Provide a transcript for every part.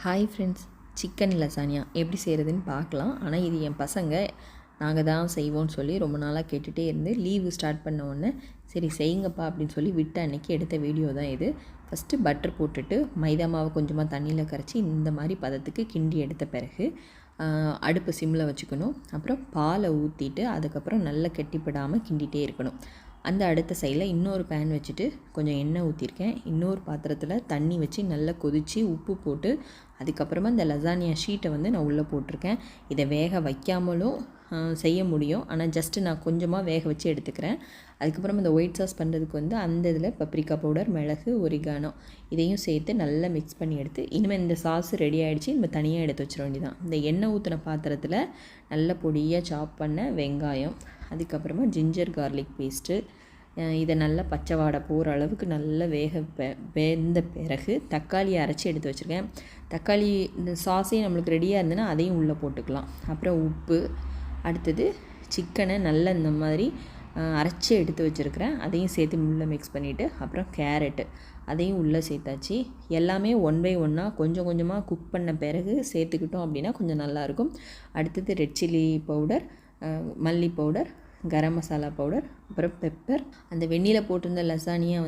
Hi friends, chicken lasagne எப்படி செய்கிறதுன்னு பார்க்கலாம். ஆனால் இது என் பசங்க நாங்கள் தான் செய்வோம்னு சொல்லி ரொம்ப நாளாக கேட்டுகிட்டே இருந்து லீவு ஸ்டார்ட் பண்ண உடனே சரி செய்யுங்கப்பா அப்படின்னு சொல்லி விட்ட அன்றைக்கி எடுத்த வீடியோ தான் இது. ஃபஸ்ட்டு பட்டர் போட்டுட்டு மைதா மாவை கொஞ்சமாக தண்ணியில் கரைச்சி இந்த மாதிரி பதத்துக்கு கிண்டி எடுத்த பிறகு அடுப்பு சிம்மில் வச்சுக்கணும். அப்புறம் பாலை ஊற்றிட்டு அதுக்கப்புறம் நல்லா கெட்டிப்படாமல் கிண்டிகிட்டே இருக்கணும். அந்த அடுத்த சைடில் இன்னொரு பேன் வச்சுட்டு கொஞ்சம் எண்ணெய் ஊற்றிருக்கேன். இன்னொரு பாத்திரத்தில் தண்ணி வச்சு நல்லா கொதித்து உப்பு போட்டு அதுக்கப்புறமா இந்த லசானியா ஷீட்டை நான் உள்ளே போட்டிருக்கேன். இதை வேக வைக்காமலும் செய்ய முடியும், ஆனால் ஜஸ்ட்டு நான் கொஞ்சமாக வேக வச்சு எடுத்துக்கிறேன். அதுக்கப்புறம் இந்த ஒயிட் சாஸ் பண்ணுறதுக்கு அந்த இதில் பப்ரிக்கா பவுடர், மிளகு, ஒரிகானோ இதையும் சேர்த்து நல்லா மிக்ஸ் பண்ணி எடுத்து இனிமேல் இந்த சாஸ் ரெடி ஆகிடுச்சு. நம்ம தனியாக எடுத்து வச்சிட வேண்டியதான். இந்த எண்ணெய் ஊற்றின பாத்திரத்தில் நல்ல பொடியாக சாப் பண்ண வெங்காயம், அதுக்கப்புறமா ஜிஞ்சர் கார்லிக் பேஸ்ட்டு, இதை நல்லா பச்சை வாடை போகிற அளவுக்கு நல்லா வெந்த பிறகு தக்காளியை அரைச்சி எடுத்து வச்சுருக்கேன். தக்காளி இந்த சாஸே நம்மளுக்கு ரெடியாக இருந்ததுன்னா அதையும் உள்ளே போட்டுக்கலாம். அப்புறம் உப்பு, அடுத்தது சிக்கனை நல்லா இந்த மாதிரி அரைச்சி எடுத்து வச்சுருக்கிறேன், அதையும் சேர்த்து உள்ளே மிக்ஸ் பண்ணிவிட்டு அப்புறம் கேரட்டு அதையும் உள்ளே சேர்த்தாச்சு. எல்லாமே ஒன் பை ஒன்னாக கொஞ்சம் கொஞ்சமாக குக் பண்ண பிறகு சேர்த்துக்கிட்டோம் அப்படின்னா கொஞ்சம் நல்லாயிருக்கும். அடுத்தது ரெட் சில்லி பவுடர், மல்லி பவுடர், கரம் மசாலா பவுடர், அப்புறம் பெப்பர். அந்த வெந்நியில் போட்டிருந்த லசானியா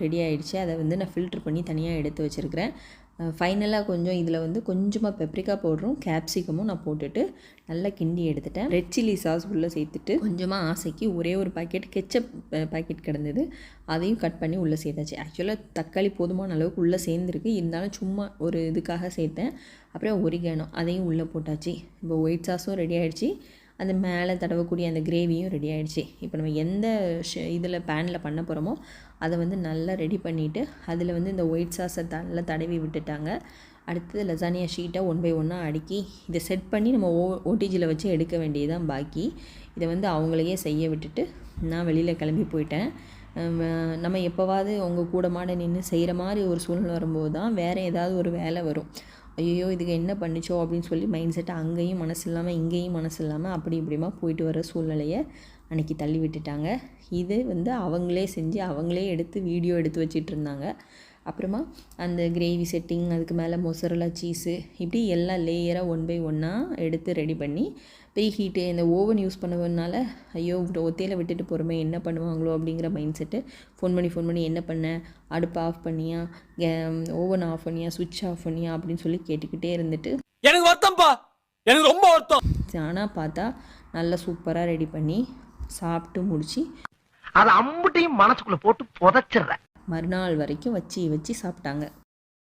ரெடி ஆகிடுச்சு. அதை நான் ஃபில்ட்ரு பண்ணி தனியாக எடுத்து வச்சுருக்கிறேன். ஃபைனலாக கொஞ்சம் இதில் கொஞ்சமாக பெப்ரிக்கா பவுடரும் கேப்சிகமும் நான் போட்டுட்டு நல்லா கிண்டி எடுத்துட்டேன். ரெட் சில்லி சாஸ் உள்ளே சேர்த்துட்டு கொஞ்சமாக ஆசைக்கு ஒரே ஒரு பாக்கெட் கெச்சப் பாக்கெட் கிடந்தது, அதையும் கட் பண்ணி உள்ளே சேர்த்தாச்சு. ஆக்சுவலாக தக்காளி போதுமான அளவுக்கு உள்ளே சேர்ந்துருக்கு, இருந்தாலும் சும்மா ஒரு இதுக்காக சேர்த்தேன். அப்புறம் ஒரிகானோ அதையும் உள்ளே போட்டாச்சு. இப்போ ஒயிட் சாஸும் ரெடி ஆகிடுச்சு, அந்த மேலே தடவக்கூடிய அந்த கிரேவியும் ரெடி ஆகிடுச்சு. இப்போ நம்ம எந்த இதில் பேனில் பண்ண போகிறோமோ அதை நல்லா ரெடி பண்ணிவிட்டு அதில் இந்த ஒயிட் சாஸை நல்லா தடவி விட்டுட்டாங்க. அடுத்தது லசானியா ஷீட்டை ஒன் பை ஒன்னாக அடுக்கி இதை செட் பண்ணி நம்ம ஓடிஜியில் வச்சு எடுக்க வேண்டியதுதான் பாக்கி. இதை அவங்களையே செய்ய விட்டுட்டு நான் வெளியில் கிளம்பி போயிட்டேன். நம்ம எப்போவாவது உங்கள் கூட மாட நின்று செய்கிற மாதிரி ஒரு சூழ்நிலை வரும்போது தான் வேறு ஏதாவது ஒரு வேலை வரும். ஐயோ இதுக்கு என்ன பண்ணிச்சோ அப்படின்னு சொல்லி மைண்ட் செட்டை அங்கேயும் மனசு இல்லாமல் இங்கேயும் மனசு இல்லாமல் அப்படி இப்படிமா போயிட்டு வர சூழ்நிலையை அன்றைக்கி தள்ளி விட்டுட்டாங்க. இது அவங்களே செஞ்சு அவங்களே எடுத்து வீடியோ எடுத்து வச்சிட்டு இருந்தாங்க. அப்புறமா அந்த கிரேவி செட்டிங், அதுக்கு மேலே மொசரலா சீஸு, இப்படி எல்லா லேயராக ஒன் பை ஒன்னாக எடுத்து ரெடி பண்ணி ப்ரீ ஹீட்டு இந்த ஓவன் யூஸ் பண்ணுவதுனால ஐயோ ஒத்தையில் விட்டுட்டு போகிறோமே என்ன பண்ணுவாங்களோ அப்படிங்கிற மைண்ட் செட்டு. ஃபோன் பண்ணி என்ன பண்ண, அடுப்பு ஆஃப் பண்ணியா, ஓவன் ஆஃப் பண்ணியா, சுவிட்ச் ஆஃப் பண்ணியா அப்படின்னு சொல்லி கேட்டுக்கிட்டே இருந்துட்டு எனக்கு வருத்தம்ப்பா, எனக்கு ரொம்ப வருத்தம். ஆனால் பார்த்தா நல்லா சூப்பராக ரெடி பண்ணி சாப்பிட்டு முடிச்சு அதை அம்புட்டையும் மனசுக்குள்ளே போட்டு புதைச்சிடுறேன். மறுநாள் வரைக்கும் வச்சு சாப்பிட்டாங்க.